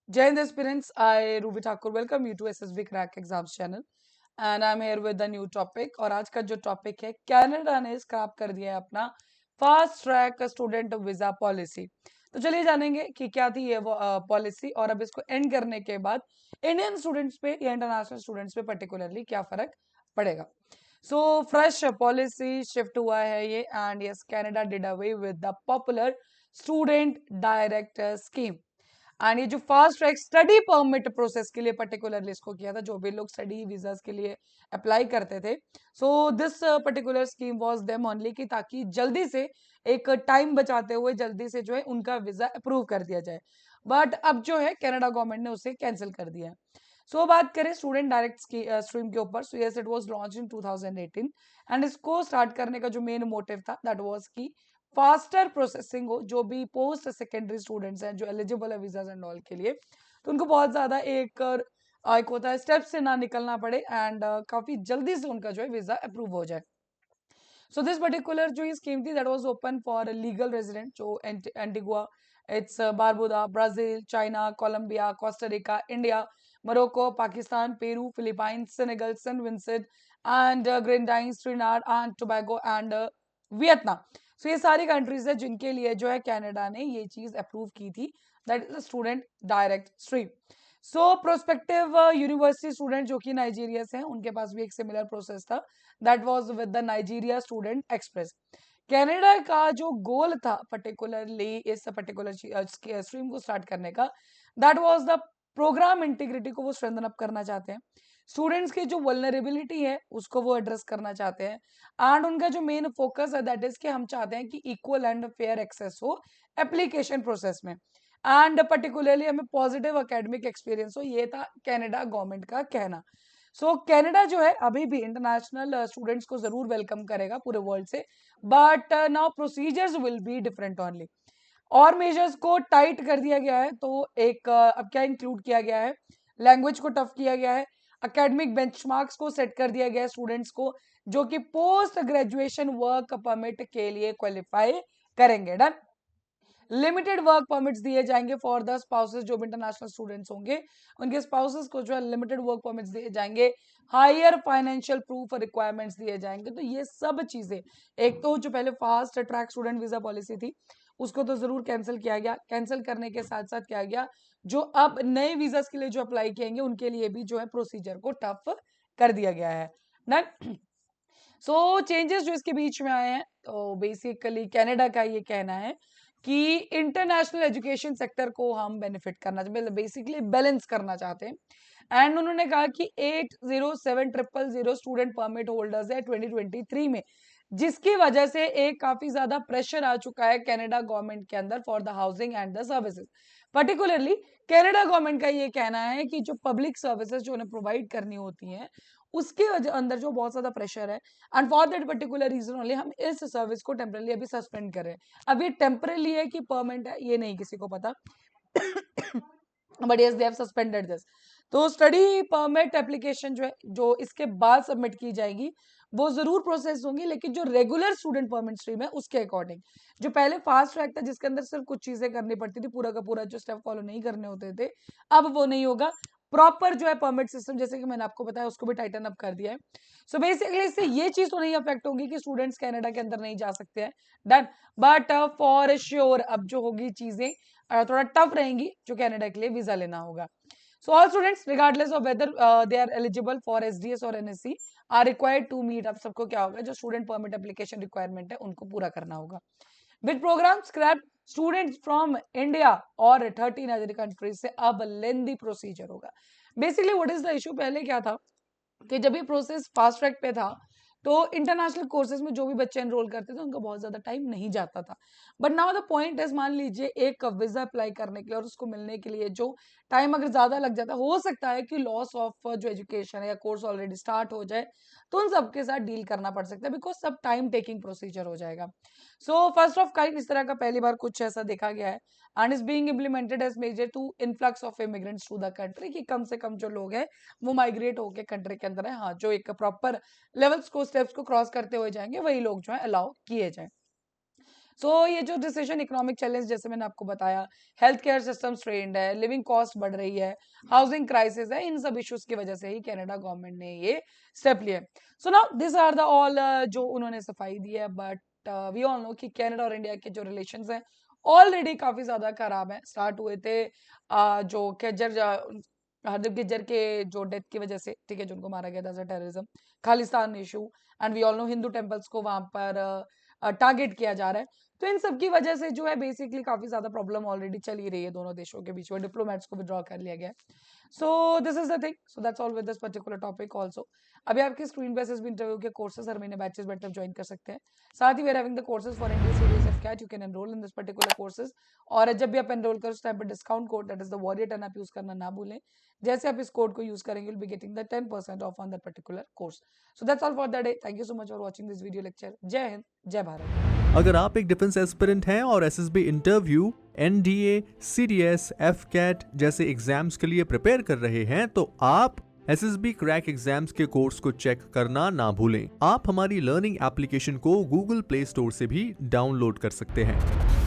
Jai Hind aspirants, I Ruby Thakur welcome you to SSB Crack Exams channel and I'm here with the new topic और आज का जो topic है Canada ने scrap कर दिया है अपना fast track student visa policy. तो चलिए जानेंगे कि क्या थी ये वो पॉलिसी और अब इसको एंड करने के बाद इंडियन स्टूडेंट्स पे या इंटरनेशनल स्टूडेंट्स पे पर्टिकुलरली क्या फर्क पड़ेगा। सो फ्रेश पॉलिसी शिफ्ट हुआ है ये and yes Canada did away with the popular student direct scheme and ये जो fast track study permit process के लिए पर्टिकुलरली इसको किया था, जो भी लोग स्टडी वीजास के लिए अप्लाई करते थे। So this particular scheme was them only कि ताकि जल्दी से एक टाइम बचाते हुए जल्दी से जो है उनका वीजा अप्रूव कर दिया जाए। बट अब जो है कनाडा गवर्नमेंट ने उसे कैंसिल कर दिया है। सो बात करें स्टूडेंट डायरेक्ट स्ट्रीम के ऊपर, so yes it was launch in 2018 and इसको स्टार्ट करने का जो मेन मोटिव था दैट वाज कि फास्टर प्रोसेसिंग हो, जो भी पोस्ट सेकेंडरी स्टूडेंट्स हैं जो एलिजिबल है वीजाज एंड ऑल के लिए, तो उनको बहुत ज्यादा एक होता है स्टेप से ना निकलना पड़े एंड काफी जल्दी से उनका जो है वीजा अप्रूव हो जाए। सो दिस पर्टिकुलर जो ये स्कीम थी that was open for legal resident जो Antigua, its Barbuda, Brazil, China, Colombia, Costa Rica, India, Morocco, Pakistan, Peru, Philippines, Senegal, Saint Vincent and Grenadines, Trinidad and Tobago and Vietnam. So ये सारी countries है जिनके लिए जो है कनाडा ने ये चीज अप्रूव की थी, that is student direct stream. So prospective university student जो कि नाइजीरिया से हैं, उनके पास भी एक सिमिलर प्रोसेस था, that was with the Nigeria student express. Canada का जो गोल था पर्टिकुलरली इस पर्टिकुलर स्ट्रीम को स्टार्ट करने का, that was the program integrity को वो स्ट्रेंथन अप करना चाहते हैं, स्टूडेंट्स की जो वल्नरेबिलिटी है उसको वो एड्रेस करना चाहते हैं एंड उनका जो मेन फोकस है दैट इज कि हम चाहते हैं कि इक्वल एंड फेयर एक्सेस हो एप्लीकेशन प्रोसेस में एंड पर्टिकुलरली हमें पॉजिटिव एकेडमिक एक्सपीरियंस हो, ये था कनाडा गवर्नमेंट का कहना। सो कनाडा जो है अभी भी इंटरनेशनल स्टूडेंट्स को जरूर वेलकम करेगा पूरे वर्ल्ड से, but now procedures will be different only. और मेजर्स को टाइट कर दिया गया है, तो एक अब क्या इंक्लूड किया गया है, लैंग्वेज को टफ किया गया है, एकेडमिक बेंचमार्क्स को सेट कर दिया गया है स्टूडेंट्स को जो कि पोस्ट ग्रेजुएशन वर्क परमिट के लिए क्वालिफाई करेंगे। डन। लिमिटेड वर्क परमिट्स दिए जाएंगे फॉर द स्पाउसेस, जो भी इंटरनेशनल स्टूडेंट्स होंगे उनके स्पाउसेस को जो है लिमिटेड वर्क परमिट्स दिए जाएंगे, हायर फाइनेंशियल प्रूफ रिक्वायरमेंट्स दिए जाएंगे। तो ये सब चीजें, एक तो जो पहले fast track student visa policy थी उसको तो जरूर कैंसिल किया गया, कैंसिल करने के साथ साथ क्या गया, जो अब नए वीजास के लिए जो अप्लाई किएंगे उनके लिए भी जो है प्रोसीजर को टफ कर दिया गया है ना। सो चेंजेस जो इसके बीच में आए हैं, तो बेसिकली कनाडा का ये कहना है कि इंटरनेशनल एजुकेशन सेक्टर को हम बेनिफिट करना चाहते, बेसिकली बैलेंस करना चाहते हैं एंड उन्होंने कहा कि 807,000 स्टूडेंट परमिट होल्डर्स है 2023 में, जिसकी वजह से एक काफी ज्यादा प्रेशर आ चुका है कनाडा गवर्नमेंट के अंदर for the housing and the services. Particularly Canada government का ये कहना है कि जो पब्लिक सर्विसेज जो उन्हें प्रोवाइड करनी होती हैं उसके अंदर जो बहुत ज्यादा प्रेशर है and for that particular reason only हम इस सर्विस को टेम्परली अभी सस्पेंड कर रहे हैं। अब ये टेम्परली है कि परमानेंट है ये नहीं किसी को पता, but yes they have suspended this. तो स्टडी परमिट एप्लीकेशन जो है जो इसके बाद सबमिट की जाएगी वो जरूर प्रोसेस होंगी, लेकिन जो रेगुलर स्टूडेंट परमिट स्ट्रीम है उसके अकॉर्डिंग। जो पहले फास्ट ट्रैक था जिसके अंदर सिर्फ कुछ चीजें करनी पड़ती थी, पूरा का पूरा जो स्टेप फॉलो नहीं करने होते थे, अब वो नहीं होगा। प्रॉपर जो है परमिट सिस्टम जैसे कि मैंने आपको बताया उसको भी टाइटन अप कर दिया है। सो बेसिकली इससे ये चीज तो नहीं अफेक्ट होगी कि स्टूडेंट्स कनाडा के अंदर नहीं जा सकते हैं, डन। बट फॉर श्योर अब जो होगी चीजें थोड़ा टफ रहेंगी जो कनाडा के लिए वीजा लेना होगा। So all students regardless of whether they are eligible for SDS और NSC are required to meet. अब सबको क्या होगा, जो स्टूडेंट परमिट एप्लीकेशन रिक्वायरमेंट है उनको पूरा करना होगा। With program scrap students from India और 13 अदर कंट्रीज से अब लेंदी प्रोसीजर होगा। Basically what is the issue, पहले क्या था कि जब ये प्रोसेस फास्ट ट्रैक पे था तो इंटरनेशनल कोर्सेज में जो भी बच्चे एनरोल करते थे उनका बहुत ज्यादा टाइम नहीं जाता था। But now the point is, मान लीजिए एक वीजा अप्लाई करने के लिए और उसको मिलने के लिए जो टाइम अगर ज्यादा लग जाता है, हो सकता है कि लॉस ऑफ जो एजुकेशन है या कोर्स ऑलरेडी स्टार्ट हो जाए, तो उन सबके साथ डील करना पड़ सकता है बिकॉज सब टाइम टेकिंग प्रोसीजर हो जाएगा। सो फर्स्ट ऑफ काइंड इस तरह का पहली बार कुछ ऐसा देखा गया है and is being implemented as measure to influx of immigrants to the country, कि कम से कम जो लोग हैं वो माइग्रेट होके कंट्री के अंदर है, हाँ जो एक प्रॉपर लेवल्स को स्टेप्स को क्रॉस करते हुए जाएंगे वही लोग जो है अलाउ किए जाए। सो ये जो डिसीजन इकोनॉमिक चैलेंज जैसे मैंने आपको बताया, हेल्थ केयर सिस्टम स्ट्रेन्ड है, लिविंग कॉस्ट बढ़ रही है, हाउसिंग क्राइसिस है, इन सब इश्यूज की वजह से ही कनाडा गवर्नमेंट ने ये स्टेप लिया। So now this are the all जो उन्होंने सफाई दी है, बट वी ऑल नो कि कनाडा और इंडिया के जो रिलेशंस हैं ऑलरेडी काफी ज्यादा खराब है। स्टार्ट हुए थे जो हरदीप गिज्जर के जो डेथ की वजह से, ठीक है, जिनको मारा गया था terrorism, Khalistan issue, and we all know Hindu temples को वहां पर टारगेट किया जा रहा है। तो इन सब की वजह से जो है बेसिकली काफी ज्यादा प्रॉब्लम ऑलरेडी चल ही रही है दोनों देशों के बीच में, डिप्लोमेट्स को विड्रॉ कर लिया गया। So this is the thing, so that's all with this particular topic also. अभी आपकी स्क्रीन पे एसएसबी इंटरव्यू के कोर्सेज हर महीने बैचेस बैठकर ज्वाइन कर सकते हैं। साथ ही we are having the courses for India series of CAT, you can enrol in this particular courses. और जब भी आप एनरोल करो उस टाइम पर discount code that is the warrior 10 आप यूज करना ना भूलें। जैसे आप इस कोड को यूज करेंगे you'll be getting the 10% off on that particular course. So that's all for the day. Thank you so much for watching this video lecture. जय हिंद, जय भारत। अगर आप एक डिफेंस एस्पिरेंट हैं और SSB interview, NDA, CDS, AFCAT जैसे exams के लिए प्रिपेयर कर रहे हैं तो आप एसएसबी क्रैक एग्जाम्स के कोर्स को चेक करना ना भूलें। आप हमारी लर्निंग एप्लीकेशन को गूगल प्ले स्टोर से भी डाउनलोड कर सकते हैं।